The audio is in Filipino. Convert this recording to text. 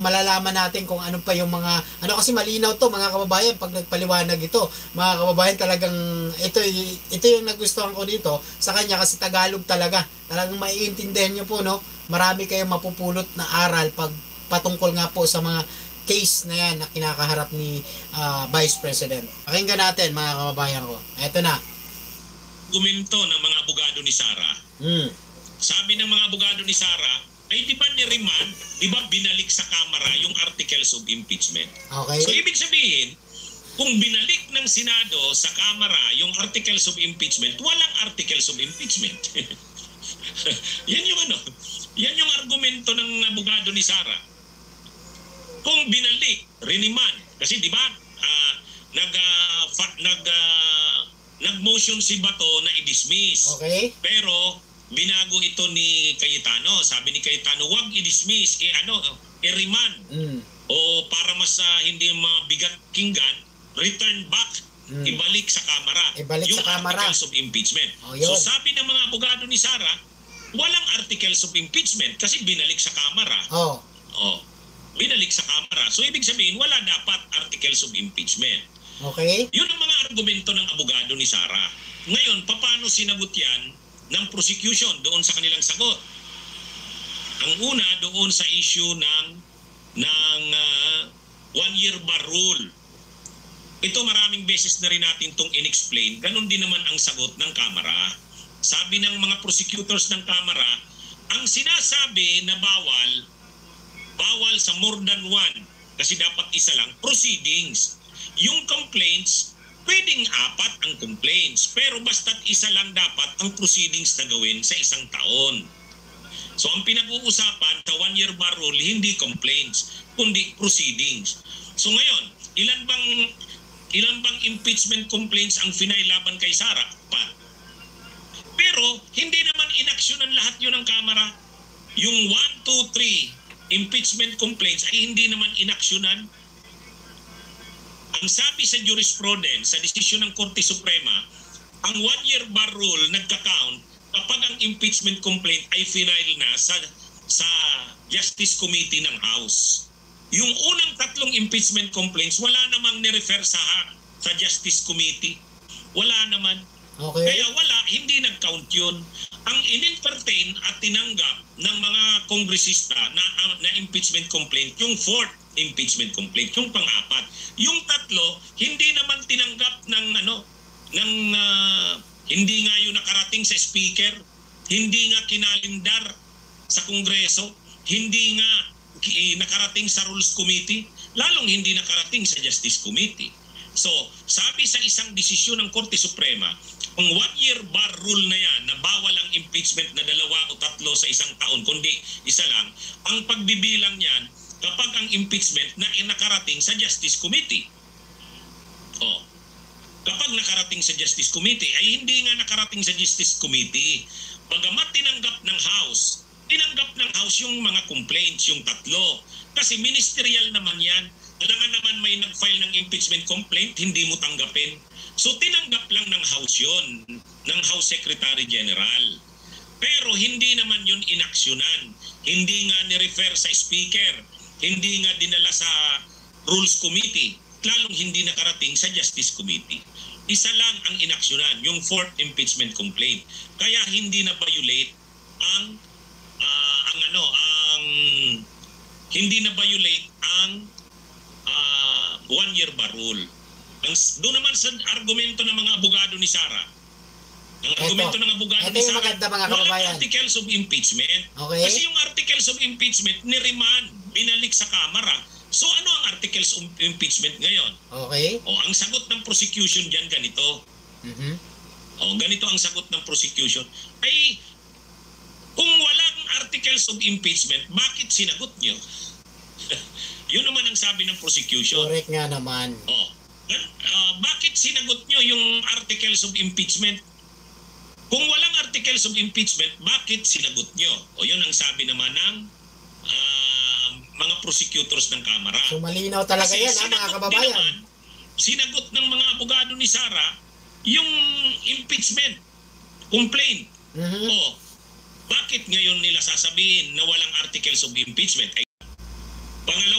malalaman natin kung ano pa yung mga, ano kasi malinaw to mga kababayan, pag nagpaliwanag ito, mga kababayan talagang, ito yung nagustuhan ko dito sa kanya kasi Tagalog talagang maiintindihan nyo po, no? Marami kayong mapupulot na aral pag patungkol nga po sa mga case na yan na kinakaharap ni Vice President. Pakinggan natin mga kababayan ko. Eto na. Argumento ng mga abogado ni Sara. Sabi ng mga abogado ni Sara, ay di ba ni-remand, di ba binalik sa Kamara yung articles of impeachment? Okay. So ibig sabihin, kung binalik ng Senado sa Kamara yung articles of impeachment, walang articles of impeachment. Yan yung argumento ng abogado ni Sara. Kung binalik, riniman, kasi di ba nag-motion si Bato na i-dismiss. Okay. Pero binago ito ni Cayetano. Sabi ni Cayetano, wag i-dismiss, i-remand. O para mas hindi mabigat kinggan, return back, ibalik sa Kamara. Yung articles of impeachment. So sabi ng mga abogado ni Sara, walang articles of impeachment kasi binalik sa Kamara. Binalik sa Kamara. So ibig sabihin, wala dapat articles of impeachment. Okay. Yun ang mga argumento ng abogado ni Sara. Ngayon, paano sinagot yan ng prosecution doon sa kanilang sagot? Ang una, doon sa issue ng one-year bar rule. Ito maraming beses na rin natin itong in-explain. Ganon din naman ang sagot ng Kamara. Sabi ng mga prosecutors ng Kamara, ang sinasabi na bawal sa more than one, kasi dapat isa lang, proceedings. Yung complaints, pwedeng 4 ang complaints, pero basta't isa lang dapat ang proceedings na gawin sa isang taon. So ang pinag-uusapan sa one-year bar rule, hindi complaints, kundi proceedings. So ngayon, ilan bang impeachment complaints ang finailaban kay Sara? 4. Pero hindi naman inaksyonan lahat yun ng Kamara. Yung 1, 2, 3 impeachment complaints ay hindi naman inaksyonan. Ang sabi sa jurisprudence, sa desisyon ng Korte Suprema, ang one-year bar rule nagka-count kapag ang impeachment complaint ay final na sa Justice Committee ng House. Yung unang 3 impeachment complaints, wala namang nirefer sa Justice Committee. Wala naman. Okay. Kaya hindi nag-count yun. Ang in-entertain at tinanggap ng mga kongresista na impeachment complaint, yung 4th impeachment complaint, yung pang-4. Yung 3, hindi naman tinanggap hindi nga yun nakarating sa speaker, hindi nga kinalindar sa Kongreso, hindi nga nakarating sa Rules Committee, lalong hindi nakarating sa Justice Committee. So, sabi sa isang desisyon ng Korte Suprema, ang one-year bar rule na yan, na bawal ang impeachment na 2 o 3 sa isang taon, kundi isa lang, ang pagbibilang niyan kapag ang impeachment na nakarating sa Justice Committee. Kapag nakarating sa Justice Committee, ay hindi nga nakarating sa Justice Committee. Bagamat tinanggap ng House yung mga complaints, yung 3. Kasi ministerial naman yan. Kailangan naman may nag-file ng impeachment complaint, hindi mo tanggapin. So tinanggap lang ng House yun, ng House Secretary General. Pero hindi naman yun inaksyonan. Hindi nga ni-refer sa Speaker, hindi nga dinala sa Rules Committee, lalong hindi nakarating sa Justice Committee. Isa lang ang inaksyonan, yung 4th impeachment complaint. Kaya hindi na violate ang one-year bar rule. Doon naman sa argumento ng mga abogado ni Sara. Ang argumento ng abogado ni Sara, walang articles of impeachment. Okay. Kasi yung articles of impeachment ni-remand, binalik sa Kamara. So ano ang articles of impeachment ngayon? Okay. Ang sagot ng prosecution diyan ganito. Ganito ang sagot ng prosecution. Ay, kung walang articles of impeachment, bakit sinagot nyo? Yun naman ang sabi ng prosecution. Correct nga naman. Bakit sinagot nyo yung articles of impeachment? Kung walang articles of impeachment, bakit sinagot nyo? Yun ang sabi naman ng mga prosecutors ng Kamara. So malinaw talaga yan, mga kababayan. Sinagot ng mga abogado ni Sara yung impeachment complaint. Bakit ngayon nila sasabihin na walang articles of impeachment? Pangalawa,